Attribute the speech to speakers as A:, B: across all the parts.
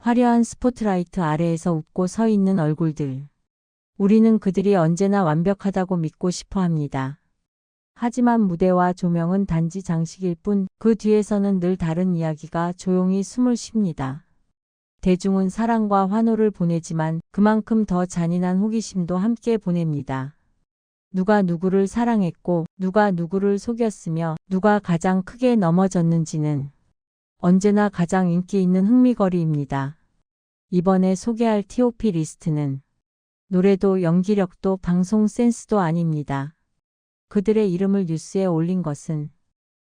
A: 화려한 스포트라이트 아래에서 웃고 서 있는 얼굴들. 우리는 그들이 언제나 완벽하다고 믿고 싶어 합니다. 하지만 무대와 조명은 단지 장식일 뿐 그 뒤에서는 늘 다른 이야기가 조용히 숨을 쉽니다. 대중은 사랑과 환호를 보내지만 그만큼 더 잔인한 호기심도 함께 보냅니다. 누가 누구를 사랑했고 누가 누구를 속였으며 누가 가장 크게 넘어졌는지는 언제나 가장 인기 있는 흥미거리입니다. 이번에 소개할 T.O.P 리스트는 노래도 연기력도 방송 센스도 아닙니다. 그들의 이름을 뉴스에 올린 것은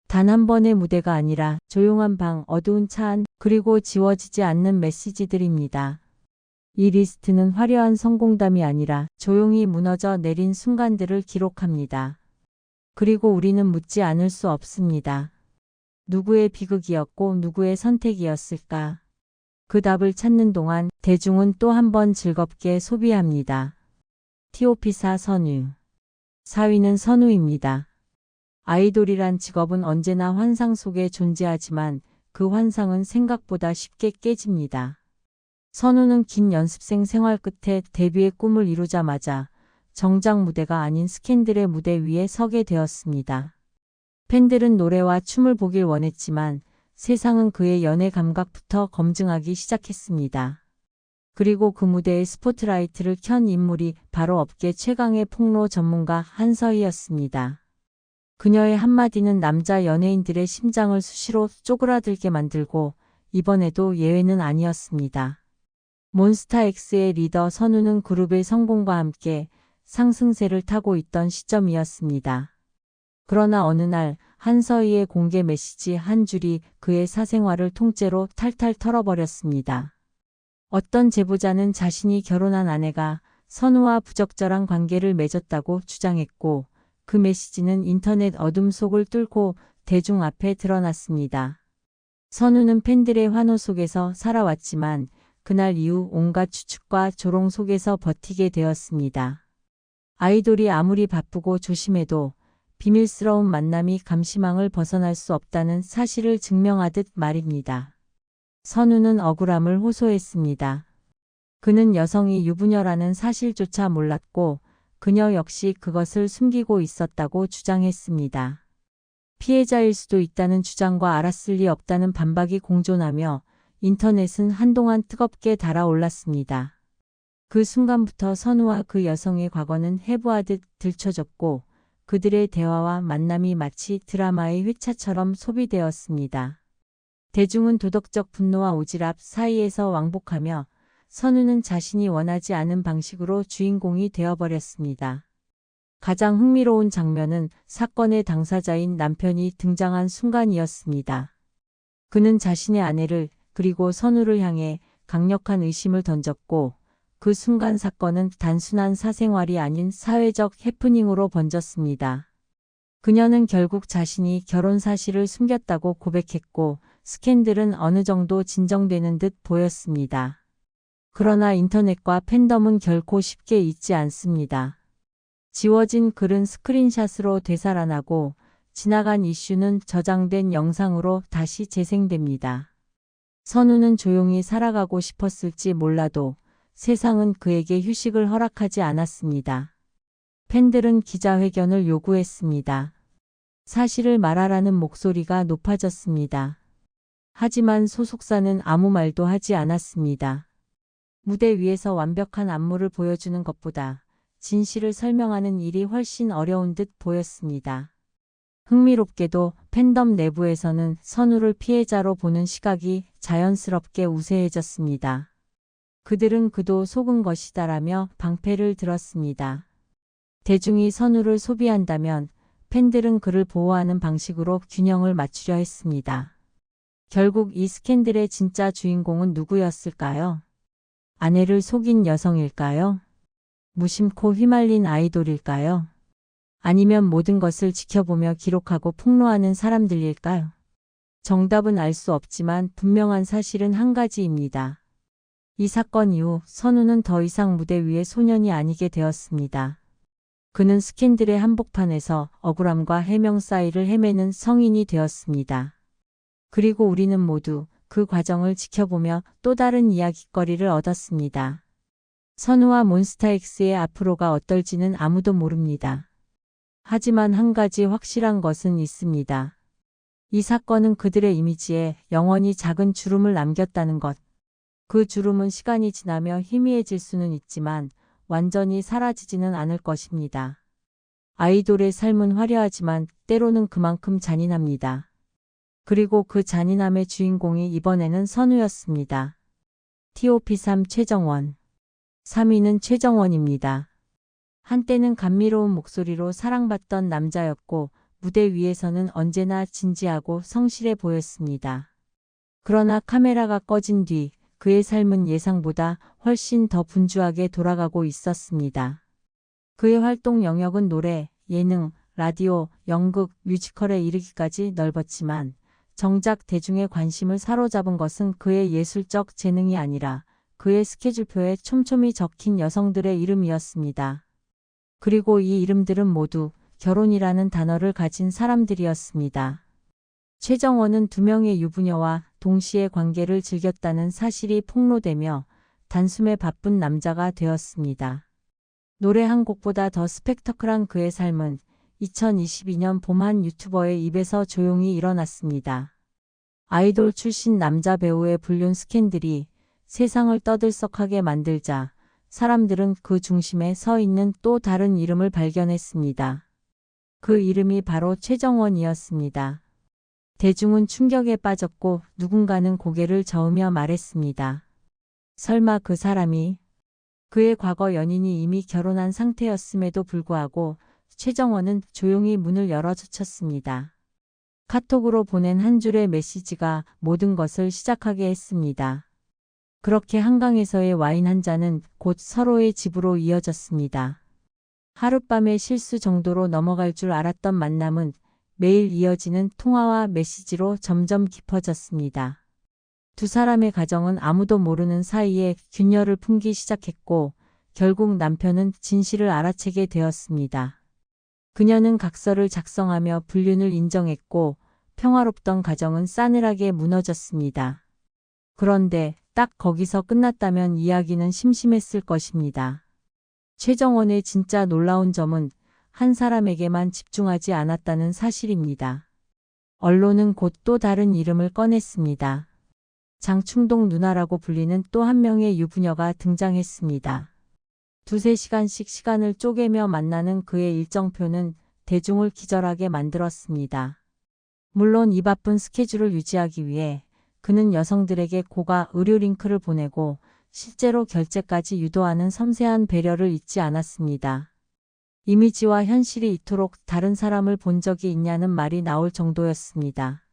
A: 단 한 번의 무대가 아니라 조용한 방, 어두운 차 안, 그리고 지워지지 않는 메시지들입니다. 이 리스트는 화려한 성공담이 아니라 조용히 무너져 내린 순간들을 기록합니다. 그리고 우리는 묻지 않을 수 없습니다. 누구의 비극이었고 누구의 선택이었을까? 그 답을 찾는 동안 대중은 또 한 번 즐겁게 소비합니다. T.O.P.사 선우. 4위는 선우입니다. 아이돌이란 직업은 언제나 환상 속에 존재하지만 그 환상은 생각보다 쉽게 깨집니다. 선우는 긴 연습생 생활 끝에 데뷔의 꿈을 이루자마자 정작 무대가 아닌 스캔들의 무대 위에 서게 되었습니다. 팬들은 노래와 춤을 보길 원했지만 세상은 그의 연애 감각부터 검증하기 시작했습니다. 그리고 그 무대에 스포트라이트를 켠 인물이 바로 업계 최강의 폭로 전문가 한서희였습니다. 그녀의 한마디는 남자 연예인들의 심장을 수시로 쪼그라들게 만들고 이번에도 예외는 아니었습니다. 몬스타엑스의 리더 선우는 그룹의 성공과 함께 상승세를 타고 있던 시점이었습니다. 그러나 어느 날 한서희의 공개 메시지 한 줄이 그의 사생활을 통째로 탈탈 털어버렸습니다. 어떤 제보자는 자신이 결혼한 아내가 선우와 부적절한 관계를 맺었다고 주장했고 그 메시지는 인터넷 어둠 속을 뚫고 대중 앞에 드러났습니다. 선우는 팬들의 환호 속에서 살아왔지만 그날 이후 온갖 추측과 조롱 속에서 버티게 되었습니다. 아이돌이 아무리 바쁘고 조심해도 비밀스러운 만남이 감시망을 벗어날 수 없다는 사실을 증명하듯 말입니다. 선우는 억울함을 호소했습니다. 그는 여성이 유부녀라는 사실조차 몰랐고 그녀 역시 그것을 숨기고 있었다고 주장했습니다. 피해자일 수도 있다는 주장과 알았을 리 없다는 반박이 공존하며 인터넷은 한동안 뜨겁게 달아올랐습니다. 그 순간부터 선우와 그 여성의 과거는 해부하듯 들춰졌고 그들의 대화와 만남이 마치 드라마의 회차처럼 소비되었습니다. 대중은 도덕적 분노와 오지랖 사이에서 왕복하며 선우는 자신이 원하지 않은 방식으로 주인공이 되어버렸습니다. 가장 흥미로운 장면은 사건의 당사자인 남편이 등장한 순간이었습니다. 그는 자신의 아내를 그리고 선우를 향해 강력한 의심을 던졌고 그 순간 사건은 단순한 사생활이 아닌 사회적 해프닝으로 번졌습니다. 그녀는 결국 자신이 결혼 사실을 숨겼다고 고백했고 스캔들은 어느 정도 진정되는 듯 보였습니다. 그러나 인터넷과 팬덤은 결코 쉽게 잊지 않습니다. 지워진 글은 스크린샷으로 되살아나고 지나간 이슈는 저장된 영상으로 다시 재생됩니다. 선우는 조용히 살아가고 싶었을지 몰라도 세상은 그에게 휴식을 허락하지 않았습니다. 팬들은 기자회견을 요구했습니다. 사실을 말하라는 목소리가 높아졌습니다. 하지만 소속사는 아무 말도 하지 않았습니다. 무대 위에서 완벽한 안무를 보여주는 것보다 진실을 설명하는 일이 훨씬 어려운 듯 보였습니다. 흥미롭게도 팬덤 내부에서는 선우를 피해자로 보는 시각이 자연스럽게 우세해졌습니다. 그들은 그도 속은 것이다라며 방패를 들었습니다. 대중이 선우를 소비한다면 팬들은 그를 보호하는 방식으로 균형을 맞추려 했습니다. 결국 이 스캔들의 진짜 주인공은 누구였을까요? 아내를 속인 여성일까요? 무심코 휘말린 아이돌일까요? 아니면 모든 것을 지켜보며 기록하고 폭로하는 사람들일까요? 정답은 알 수 없지만 분명한 사실은 한 가지입니다. 이 사건 이후 선우는 더 이상 무대 위의 소년이 아니게 되었습니다. 그는 스캔들의 한복판에서 억울함과 해명 사이를 헤매는 성인이 되었습니다. 그리고 우리는 모두 그 과정을 지켜보며 또 다른 이야깃거리를 얻었습니다. 선우와 몬스타엑스의 앞으로가 어떨지는 아무도 모릅니다. 하지만 한 가지 확실한 것은 있습니다. 이 사건은 그들의 이미지에 영원히 작은 주름을 남겼다는 것. 그 주름은 시간이 지나며 희미해질 수는 있지만 완전히 사라지지는 않을 것입니다. 아이돌의 삶은 화려하지만 때로는 그만큼 잔인합니다. 그리고 그 잔인함의 주인공이 이번에는 선우였습니다. TOP3 최정원. 3위는 최정원입니다. 한때는 감미로운 목소리로 사랑받던 남자였고 무대 위에서는 언제나 진지하고 성실해 보였습니다. 그러나 카메라가 꺼진 뒤 그의 삶은 예상보다 훨씬 더 분주하게 돌아가고 있었습니다. 그의 활동 영역은 노래, 예능, 라디오, 연극, 뮤지컬에 이르기까지 넓었지만 정작 대중의 관심을 사로잡은 것은 그의 예술적 재능이 아니라 그의 스케줄표에 촘촘히 적힌 여성들의 이름이었습니다. 그리고 이 이름들은 모두 결혼이라는 단어를 가진 사람들이었습니다. 최정원은 2명의 유부녀와 동시에 관계를 즐겼다는 사실이 폭로되며 단숨에 바쁜 남자가 되었습니다. 노래 한 곡보다 더 스펙터클한 그의 삶은 2022년 봄 한 유튜버의 입에서 조용히 일어났습니다. 아이돌 출신 남자 배우의 불륜 스캔들이 세상을 떠들썩하게 만들자 사람들은 그 중심에 서 있는 또 다른 이름을 발견했습니다. 그 이름이 바로 최정원이었습니다. 대중은 충격에 빠졌고 누군가는 고개를 저으며 말했습니다. 설마 그 사람이? 그의 과거 연인이 이미 결혼한 상태였음에도 불구하고 최정원은 조용히 문을 열어젖혔습니다. 카톡으로 보낸 한 줄의 메시지가 모든 것을 시작하게 했습니다. 그렇게 한강에서의 와인 한 잔은 곧 서로의 집으로 이어졌습니다. 하룻밤의 실수 정도로 넘어갈 줄 알았던 만남은 매일 이어지는 통화와 메시지로 점점 깊어졌습니다. 두 사람의 가정은 아무도 모르는 사이에 균열을 품기 시작했고 결국 남편은 진실을 알아채게 되었습니다. 그녀는 각서를 작성하며 불륜을 인정했고 평화롭던 가정은 싸늘하게 무너졌습니다. 그런데 딱 거기서 끝났다면 이야기는 심심했을 것입니다. 최정원의 진짜 놀라운 점은 한 사람에게만 집중하지 않았다는 사실입니다. 언론은 곧 또 다른 이름을 꺼냈습니다. 장충동 누나라고 불리는 또 한 명의 유부녀가 등장했습니다. 2~3시간씩 시간을 쪼개며 만나는 그의 일정표는 대중을 기절하게 만들었습니다. 물론 이 바쁜 스케줄을 유지하기 위해 그는 여성들에게 고가 의료 링크를 보내고 실제로 결제까지 유도하는 섬세한 배려를 잊지 않았습니다. 이미지와 현실이 이토록 다른 사람을 본 적이 있냐는 말이 나올 정도였습니다.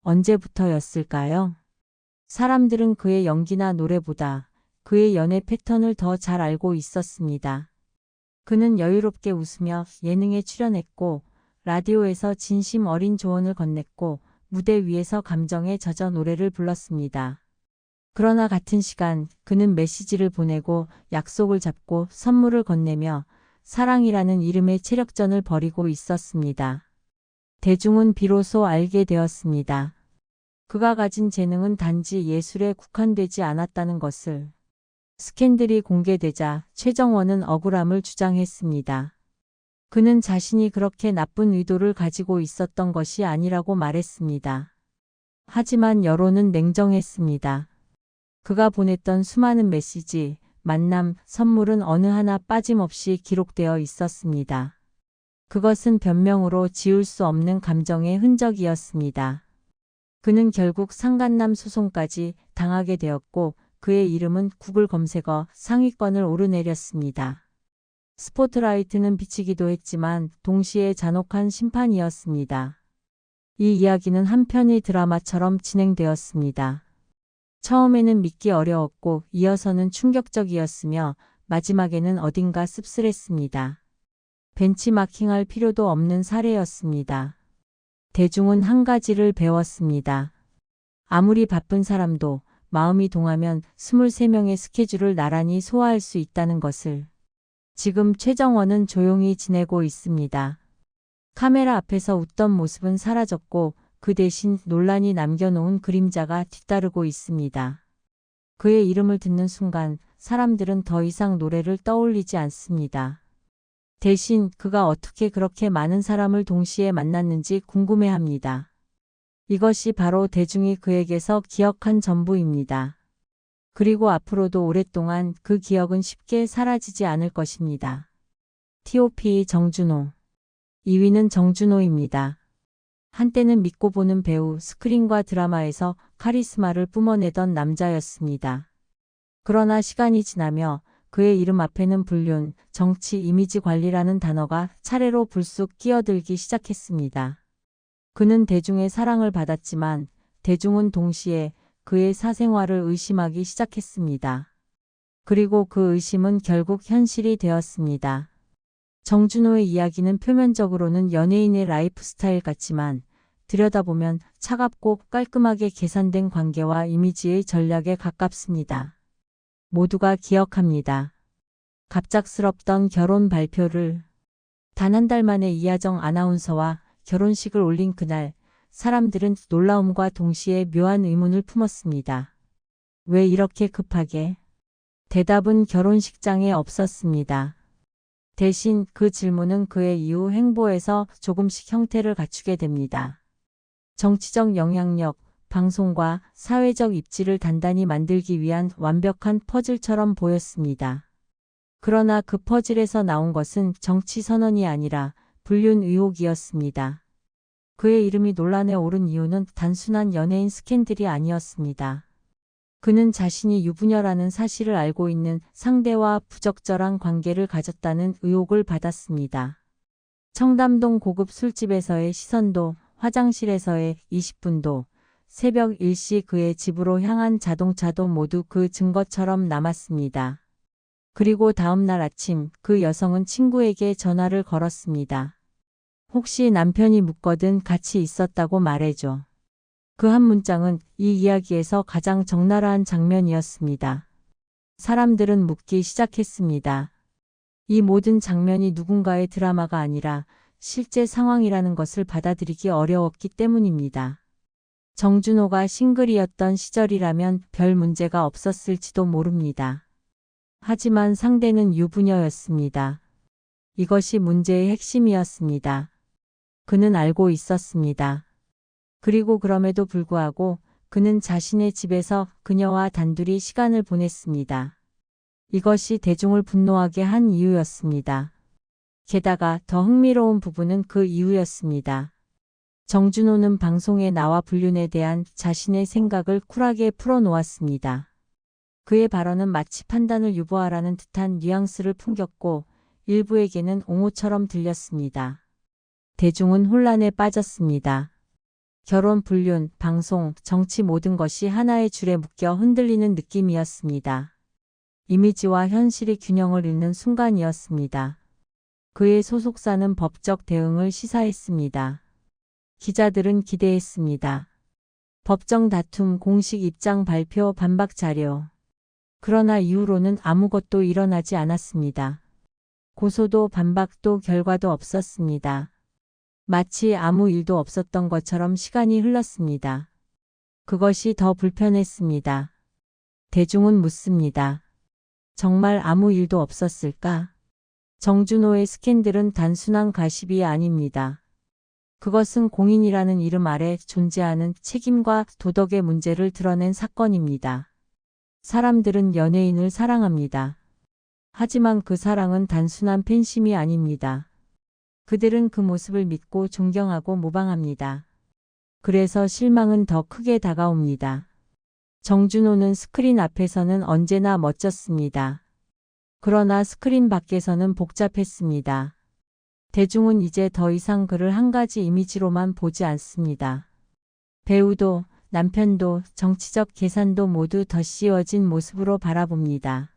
A: 언제부터였을까요? 사람들은 그의 연기나 노래보다 그의 연애 패턴을 더 잘 알고 있었습니다. 그는 여유롭게 웃으며 예능에 출연했고 라디오에서 진심 어린 조언을 건넸고 무대 위에서 감정에 젖어 노래를 불렀습니다. 그러나 같은 시간 그는 메시지를 보내고 약속을 잡고 선물을 건네며 사랑이라는 이름의 체력전을 벌이고 있었습니다. 대중은 비로소 알게 되었습니다. 그가 가진 재능은 단지 예술에 국한되지 않았다는 것을. 스캔들이 공개되자 최정원은 억울함을 주장했습니다. 그는 자신이 그렇게 나쁜 의도를 가지고 있었던 것이 아니라고 말했습니다. 하지만 여론은 냉정했습니다. 그가 보냈던 수많은 메시지, 만남, 선물은 어느 하나 빠짐없이 기록되어 있었습니다. 그것은 변명으로 지울 수 없는 감정의 흔적이었습니다. 그는 결국 상간남 소송까지 당하게 되었고 그의 이름은 구글 검색어 상위권을 오르내렸습니다. 스포트라이트는 비치기도 했지만 동시에 잔혹한 심판이었습니다. 이 이야기는 한 편의 드라마처럼 진행되었습니다. 처음에는 믿기 어려웠고 이어서는 충격적이었으며 마지막에는 어딘가 씁쓸했습니다. 벤치마킹할 필요도 없는 사례였습니다. 대중은 한 가지를 배웠습니다. 아무리 바쁜 사람도 마음이 동하면 23명의 스케줄을 나란히 소화할 수 있다는 것을. 지금 최정원은 조용히 지내고 있습니다. 카메라 앞에서 웃던 모습은 사라졌고 그 대신 논란이 남겨놓은 그림자가 뒤따르고 있습니다. 그의 이름을 듣는 순간 사람들은 더 이상 노래를 떠올리지 않습니다. 대신 그가 어떻게 그렇게 많은 사람을 동시에 만났는지 궁금해합니다. 이것이 바로 대중이 그에게서 기억한 전부입니다. 그리고 앞으로도 오랫동안 그 기억은 쉽게 사라지지 않을 것입니다. T.O.P. 정준호. 2위는 정준호입니다. 한때는 믿고 보는 배우, 스크린과 드라마에서 카리스마를 뿜어내던 남자였습니다. 그러나 시간이 지나며 그의 이름 앞에는 불륜, 정치, 이미지 관리라는 단어가 차례로 불쑥 끼어들기 시작했습니다. 그는 대중의 사랑을 받았지만 대중은 동시에 그의 사생활을 의심하기 시작했습니다. 그리고 그 의심은 결국 현실이 되었습니다. 정준호의 이야기는 표면적으로는 연예인의 라이프 스타일 같지만 들여다보면 차갑고 깔끔하게 계산된 관계와 이미지의 전략에 가깝습니다. 모두가 기억합니다. 갑작스럽던 결혼 발표를 단 한 달 만에 이하정 아나운서와 결혼식을 올린 그날 사람들은 놀라움과 동시에 묘한 의문을 품었습니다. 왜 이렇게 급하게? 대답은 결혼식장에 없었습니다. 대신 그 질문은 그의 이후 행보에서 조금씩 형태를 갖추게 됩니다. 정치적 영향력, 방송과 사회적 입지를 단단히 만들기 위한 완벽한 퍼즐처럼 보였습니다. 그러나 그 퍼즐에서 나온 것은 정치 선언이 아니라 불륜 의혹이었습니다. 그의 이름이 논란에 오른 이유는 단순한 연예인 스캔들이 아니었습니다. 그는 자신이 유부녀라는 사실을 알고 있는 상대와 부적절한 관계를 가졌다는 의혹을 받았습니다. 청담동 고급 술집에서의 시선도, 화장실에서의 20분도, 새벽 1시 그의 집으로 향한 자동차도 모두 그 증거처럼 남았습니다. 그리고 다음 날 아침 그 여성은 친구에게 전화를 걸었습니다. 혹시 남편이 묻거든 같이 있었다고 말해줘. 그 한 문장은 이 이야기에서 가장 적나라한 장면이었습니다. 사람들은 묻기 시작했습니다. 이 모든 장면이 누군가의 드라마가 아니라 실제 상황이라는 것을 받아들이기 어려웠기 때문입니다. 정준호가 싱글이었던 시절이라면 별 문제가 없었을지도 모릅니다. 하지만 상대는 유부녀였습니다. 이것이 문제의 핵심이었습니다. 그는 알고 있었습니다. 그리고 그럼에도 불구하고 그는 자신의 집에서 그녀와 단둘이 시간을 보냈습니다. 이것이 대중을 분노하게 한 이유였습니다. 게다가 더 흥미로운 부분은 그 이유였습니다. 정준호는 방송에 나와 불륜에 대한 자신의 생각을 쿨하게 풀어놓았습니다. 그의 발언은 마치 판단을 유보하라는 듯한 뉘앙스를 풍겼고 일부에게는 옹호처럼 들렸습니다. 대중은 혼란에 빠졌습니다. 결혼, 불륜, 방송, 정치 모든 것이 하나의 줄에 묶여 흔들리는 느낌이었습니다. 이미지와 현실이 균형을 잃는 순간이었습니다. 그의 소속사는 법적 대응을 시사했습니다. 기자들은 기대했습니다. 법정 다툼, 공식 입장 발표, 반박 자료. 그러나 이후로는 아무것도 일어나지 않았습니다. 고소도 반박도 결과도 없었습니다. 마치 아무 일도 없었던 것처럼 시간이 흘렀습니다. 그것이 더 불편했습니다. 대중은 묻습니다. 정말 아무 일도 없었을까? 정준호의 스캔들은 단순한 가십이 아닙니다. 그것은 공인이라는 이름 아래 존재하는 책임과 도덕의 문제를 드러낸 사건입니다. 사람들은 연예인을 사랑합니다. 하지만 그 사랑은 단순한 팬심이 아닙니다. 그들은 그 모습을 믿고 존경하고 모방합니다. 그래서 실망은 더 크게 다가옵니다. 정준호는 스크린 앞에서는 언제나 멋졌습니다. 그러나 스크린 밖에서는 복잡했습니다. 대중은 이제 더 이상 그를 한 가지 이미지로만 보지 않습니다. 배우도, 남편도, 정치적 계산도 모두 덧씌워진 모습으로 바라봅니다.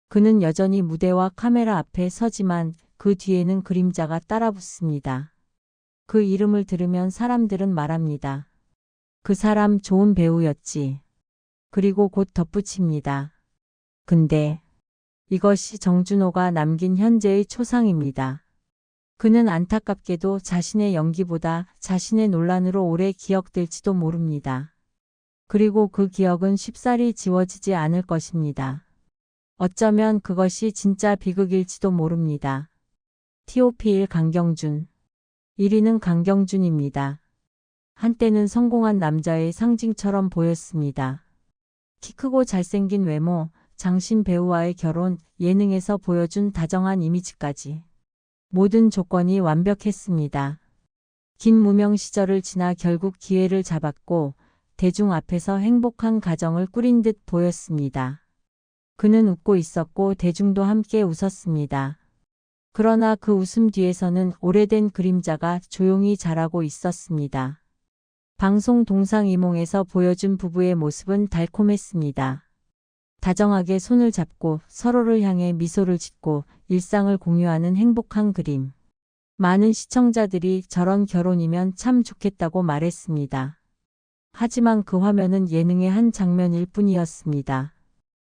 A: 그는 여전히 무대와 카메라 앞에 서지만 그 뒤에는 그림자가 따라붙습니다. 그 이름을 들으면 사람들은 말합니다. 그 사람 좋은 배우였지. 그리고 곧 덧붙입니다. 근데 이것이 정준호가 남긴 현재의 초상입니다. 그는 안타깝게도 자신의 연기보다 자신의 논란으로 오래 기억될지도 모릅니다. 그리고 그 기억은 쉽사리 지워지지 않을 것입니다. 어쩌면 그것이 진짜 비극일지도 모릅니다. TOP1 강경준 1위는 강경준입니다. 한때는 성공한 남자의 상징처럼 보였습니다. 키 크고 잘생긴 외모, 장신 배우와의 결혼, 예능에서 보여준 다정한 이미지까지. 모든 조건이 완벽했습니다. 긴 무명 시절을 지나 결국 기회를 잡았고 대중 앞에서 행복한 가정을 꾸린 듯 보였습니다. 그는 웃고 있었고 대중도 함께 웃었습니다. 그러나 그 웃음 뒤에서는 오래된 그림자가 조용히 자라고 있었습니다. 방송 동상이몽에서 보여준 부부의 모습은 달콤했습니다. 다정하게 손을 잡고 서로를 향해 미소를 짓고 일상을 공유하는 행복한 그림. 많은 시청자들이 저런 결혼이면 참 좋겠다고 말했습니다. 하지만 그 화면은 예능의 한 장면일 뿐이었습니다.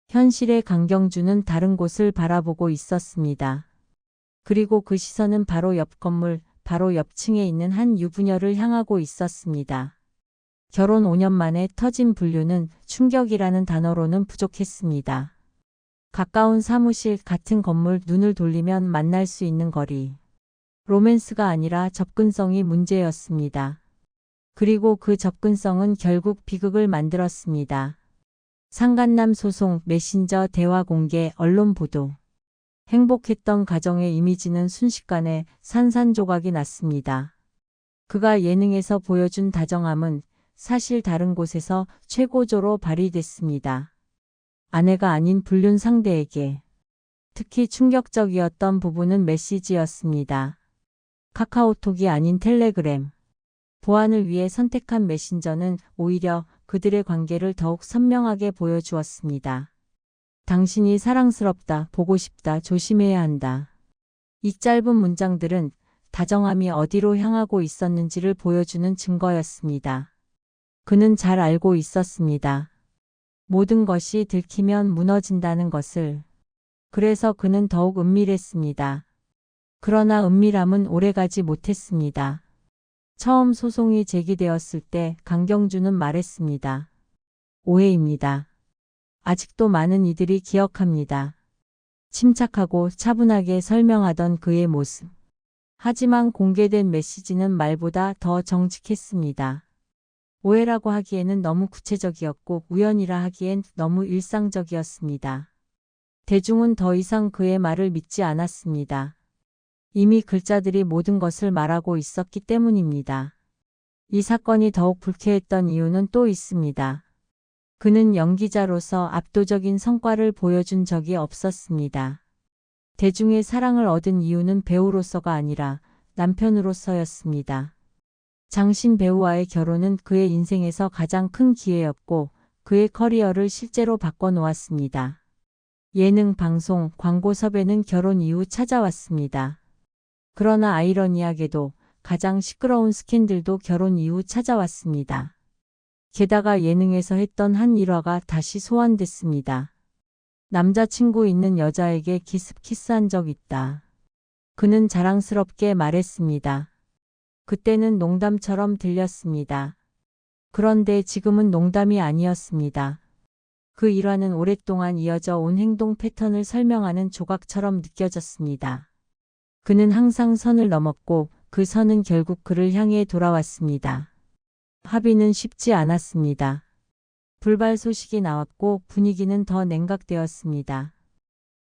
A: 현실의 강경준은 다른 곳을 바라보고 있었습니다. 그리고 그 시선은 바로 옆 건물, 바로 옆 층에 있는 한 유부녀를 향하고 있었습니다. 결혼 5년 만에 터진 분류는 충격이라는 단어로는 부족했습니다. 가까운 사무실, 같은 건물, 눈을 돌리면 만날 수 있는 거리. 로맨스가 아니라 접근성이 문제였습니다. 그리고 그 접근성은 결국 비극을 만들었습니다. 상간남 소송, 메신저 대화 공개, 언론 보도. 행복했던 가정의 이미지는 순식간에 산산조각이 났습니다. 그가 예능에서 보여준 다정함은 사실 다른 곳에서 최고조로 발휘됐습니다. 아내가 아닌 불륜 상대에게. 특히 충격적이었던 부분은 메시지였습니다. 카카오톡이 아닌 텔레그램. 보안을 위해 선택한 메신저는 오히려 그들의 관계를 더욱 선명하게 보여주었습니다. 당신이 사랑스럽다, 보고 싶다, 조심해야 한다. 이 짧은 문장들은 다정함이 어디로 향하고 있었는지를 보여주는 증거였습니다. 그는 잘 알고 있었습니다. 모든 것이 들키면 무너진다는 것을. 그래서 그는 더욱 은밀했습니다. 그러나 은밀함은 오래가지 못했습니다. 처음 소송이 제기되었을 때 강경준은 말했습니다. 오해입니다. 아직도 많은 이들이 기억합니다. 침착하고 차분하게 설명하던 그의 모습. 하지만 공개된 메시지는 말보다 더 정직했습니다. 오해라고 하기에는 너무 구체적이었고 우연이라 하기엔 너무 일상적이었습니다. 대중은 더 이상 그의 말을 믿지 않았습니다. 이미 글자들이 모든 것을 말하고 있었기 때문입니다. 이 사건이 더욱 불쾌했던 이유는 또 있습니다. 그는 연기자로서 압도적인 성과를 보여준 적이 없었습니다. 대중의 사랑을 얻은 이유는 배우로서가 아니라 남편으로서였습니다. 장신 배우와의 결혼은 그의 인생에서 가장 큰 기회였고 그의 커리어를 실제로 바꿔놓았습니다. 예능, 방송, 광고 섭외는 결혼 이후 찾아왔습니다. 그러나 아이러니하게도 가장 시끄러운 스캔들도 결혼 이후 찾아왔습니다. 게다가 예능에서 했던 한 일화가 다시 소환됐습니다. 남자친구 있는 여자에게 기습 키스한 적 있다. 그는 자랑스럽게 말했습니다. 그때는 농담처럼 들렸습니다. 그런데 지금은 농담이 아니었습니다. 그 일화는 오랫동안 이어져 온 행동 패턴을 설명하는 조각처럼 느껴졌습니다. 그는 항상 선을 넘었고 그 선은 결국 그를 향해 돌아왔습니다. 합의는 쉽지 않았습니다. 불발 소식이 나왔고 분위기는 더 냉각되었습니다.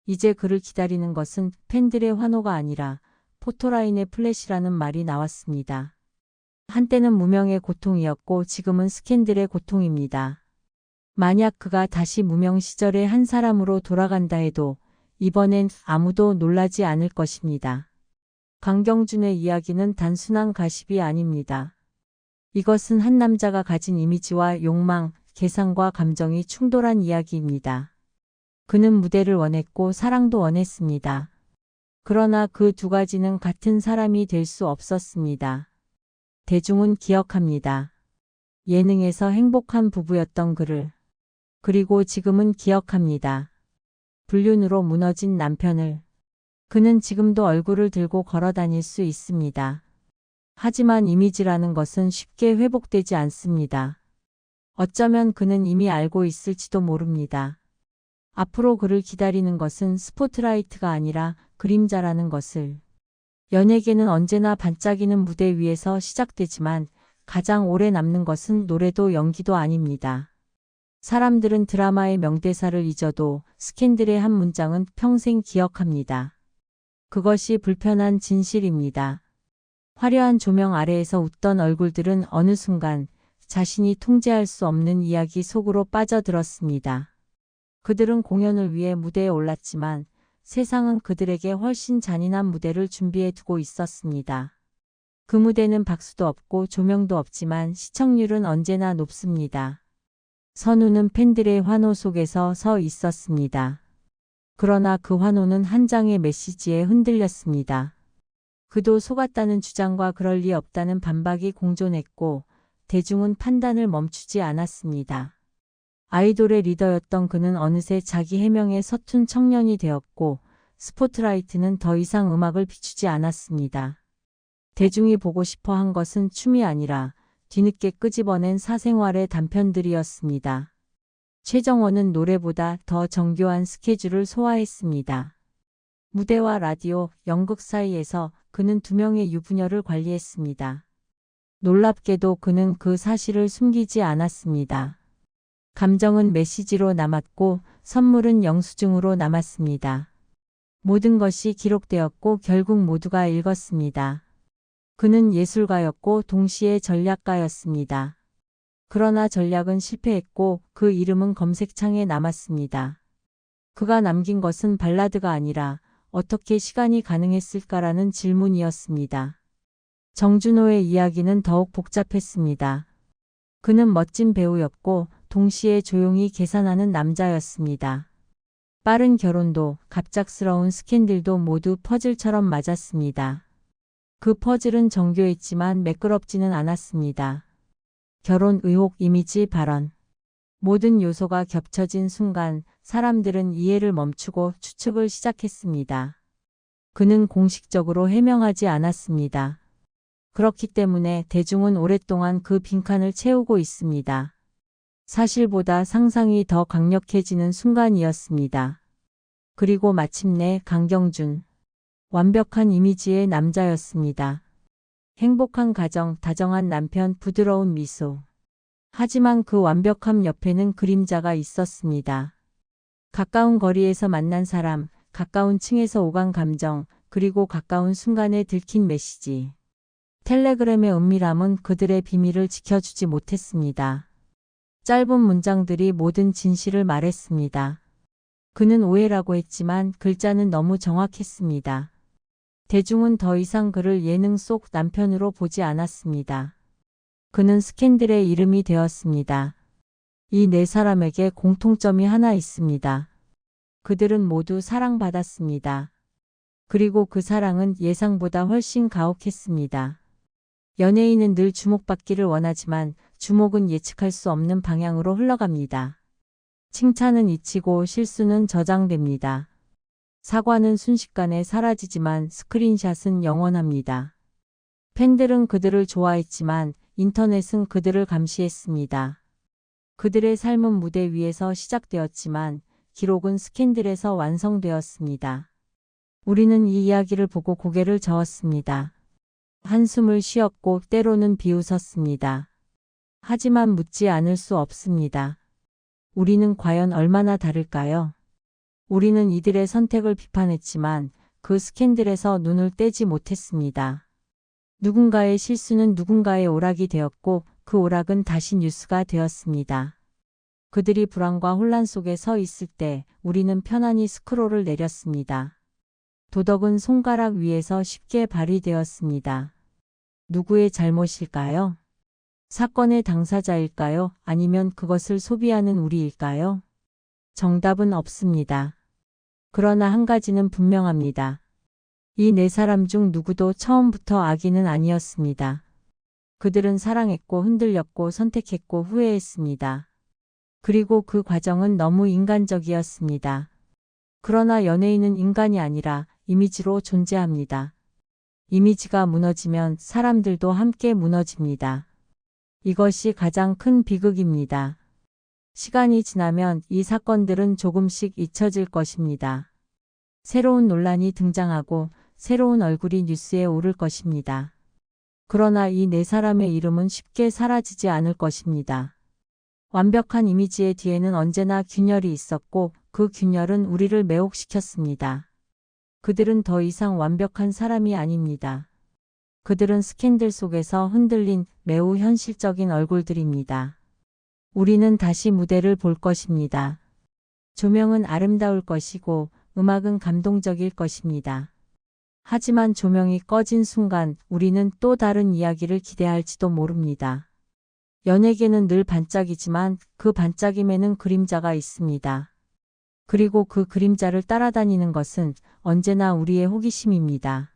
A: 이제 그를 기다리는 것은 팬들의 환호가 아니라 포토라인의 플래시라는 말이 나왔습니다. 한때는 무명의 고통이었고 지금은 스캔들의 고통입니다. 만약 그가 다시 무명 시절의 한 사람으로 돌아간다 해도 이번엔 아무도 놀라지 않을 것입니다. 강경준의 이야기는 단순한 가십이 아닙니다. 이것은 한 남자가 가진 이미지와 욕망, 계산과 감정이 충돌한 이야기입니다. 그는 무대를 원했고 사랑도 원했습니다. 그러나 그 두 가지는 같은 사람이 될 수 없었습니다. 대중은 기억합니다. 예능에서 행복한 부부였던 그를. 그리고 지금은 기억합니다. 불륜으로 무너진 남편을. 그는 지금도 얼굴을 들고 걸어 다닐 수 있습니다. 하지만 이미지라는 것은 쉽게 회복되지 않습니다. 어쩌면 그는 이미 알고 있을지도 모릅니다. 앞으로 그를 기다리는 것은 스포트라이트가 아니라 그림자라는 것을. 연예계는 언제나 반짝이는 무대 위에서 시작되지만 가장 오래 남는 것은 노래도 연기도 아닙니다. 사람들은 드라마의 명대사를 잊어도 스캔들의 한 문장은 평생 기억합니다. 그것이 불편한 진실입니다. 화려한 조명 아래에서 웃던 얼굴들은 어느 순간 자신이 통제할 수 없는 이야기 속으로 빠져들었습니다. 그들은 공연을 위해 무대에 올랐지만 세상은 그들에게 훨씬 잔인한 무대를 준비해 두고 있었습니다. 그 무대는 박수도 없고 조명도 없지만 시청률은 언제나 높습니다. 선우는 팬들의 환호 속에서 서 있었습니다. 그러나 그 환호는 한 장의 메시지에 흔들렸습니다. 그도 속았다는 주장과 그럴 리 없다는 반박이 공존했고 대중은 판단을 멈추지 않았습니다. 아이돌의 리더였던 그는 어느새 자기 해명에 서툰 청년이 되었고 스포트라이트는 더 이상 음악을 비추지 않았습니다. 대중이 보고 싶어 한 것은 춤이 아니라 뒤늦게 끄집어낸 사생활의 단편들이었습니다. 최정원은 노래보다 더 정교한 스케줄을 소화했습니다. 무대와 라디오, 연극 사이에서 그는 두 명의 유부녀를 관리했습니다. 놀랍게도 그는 그 사실을 숨기지 않았습니다. 감정은 메시지로 남았고 선물은 영수증으로 남았습니다. 모든 것이 기록되었고 결국 모두가 읽었습니다. 그는 예술가였고 동시에 전략가였습니다. 그러나 전략은 실패했고 그 이름은 검색창에 남았습니다. 그가 남긴 것은 발라드가 아니라 어떻게 시간이 가능했을까라는 질문이었습니다. 정준호의 이야기는 더욱 복잡했습니다. 그는 멋진 배우였고 동시에 조용히 계산하는 남자였습니다. 빠른 결혼도 갑작스러운 스캔들도 모두 퍼즐처럼 맞았습니다. 그 퍼즐은 정교했지만 매끄럽지는 않았습니다. 결혼 의혹, 이미지, 발언. 모든 요소가 겹쳐진 순간 사람들은 이해를 멈추고 추측을 시작했습니다. 그는 공식적으로 해명하지 않았습니다. 그렇기 때문에 대중은 오랫동안 그 빈칸을 채우고 있습니다. 사실보다 상상이 더 강력해지는 순간이었습니다. 그리고 마침내 강경준. 완벽한 이미지의 남자였습니다. 행복한 가정, 다정한 남편, 부드러운 미소. 하지만 그 완벽함 옆에는 그림자가 있었습니다. 가까운 거리에서 만난 사람, 가까운 층에서 오간 감정, 그리고 가까운 순간에 들킨 메시지. 텔레그램의 은밀함은 그들의 비밀을 지켜주지 못했습니다. 짧은 문장들이 모든 진실을 말했습니다. 그는 오해라고 했지만 글자는 너무 정확했습니다. 대중은 더 이상 그를 예능 속 남편으로 보지 않았습니다. 그는 스캔들의 이름이 되었습니다. 이 네 사람에게 공통점이 하나 있습니다. 그들은 모두 사랑받았습니다. 그리고 그 사랑은 예상보다 훨씬 가혹했습니다. 연예인은 늘 주목받기를 원하지만 주목은 예측할 수 없는 방향으로 흘러갑니다. 칭찬은 잊히고 실수는 저장됩니다. 사과는 순식간에 사라지지만 스크린샷은 영원합니다. 팬들은 그들을 좋아했지만 인터넷은 그들을 감시했습니다. 그들의 삶은 무대 위에서 시작되었지만 기록은 스캔들에서 완성되었습니다. 우리는 이 이야기를 보고 고개를 저었습니다. 한숨을 쉬었고 때로는 비웃었습니다. 하지만 묻지 않을 수 없습니다. 우리는 과연 얼마나 다를까요? 우리는 이들의 선택을 비판했지만 그 스캔들에서 눈을 떼지 못했습니다. 누군가의 실수는 누군가의 오락이 되었고 그 오락은 다시 뉴스가 되었습니다. 그들이 불안과 혼란 속에 서 있을 때 우리는 편안히 스크롤을 내렸습니다. 도덕은 손가락 위에서 쉽게 발휘되었습니다. 누구의 잘못일까요? 사건의 당사자일까요? 아니면 그것을 소비하는 우리일까요? 정답은 없습니다. 그러나 한 가지는 분명합니다. 이 네 사람 중 누구도 처음부터 악인은 아니었습니다. 그들은 사랑했고 흔들렸고 선택했고 후회했습니다. 그리고 그 과정은 너무 인간적이었습니다. 그러나 연예인은 인간이 아니라 이미지로 존재합니다. 이미지가 무너지면 사람들도 함께 무너집니다. 이것이 가장 큰 비극입니다. 시간이 지나면 이 사건들은 조금씩 잊혀질 것입니다. 새로운 논란이 등장하고 새로운 얼굴이 뉴스에 오를 것입니다. 그러나 이 네 사람의 이름은 쉽게 사라지지 않을 것입니다. 완벽한 이미지의 뒤에는 언제나 균열이 있었고 그 균열은 우리를 매혹시켰습니다. 그들은 더 이상 완벽한 사람이 아닙니다. 그들은 스캔들 속에서 흔들린 매우 현실적인 얼굴들입니다. 우리는 다시 무대를 볼 것입니다. 조명은 아름다울 것이고 음악은 감동적일 것입니다. 하지만 조명이 꺼진 순간 우리는 또 다른 이야기를 기대할지도 모릅니다. 연예계는 늘 반짝이지만 그 반짝임에는 그림자가 있습니다. 그리고 그 그림자를 따라다니는 것은 언제나 우리의 호기심입니다.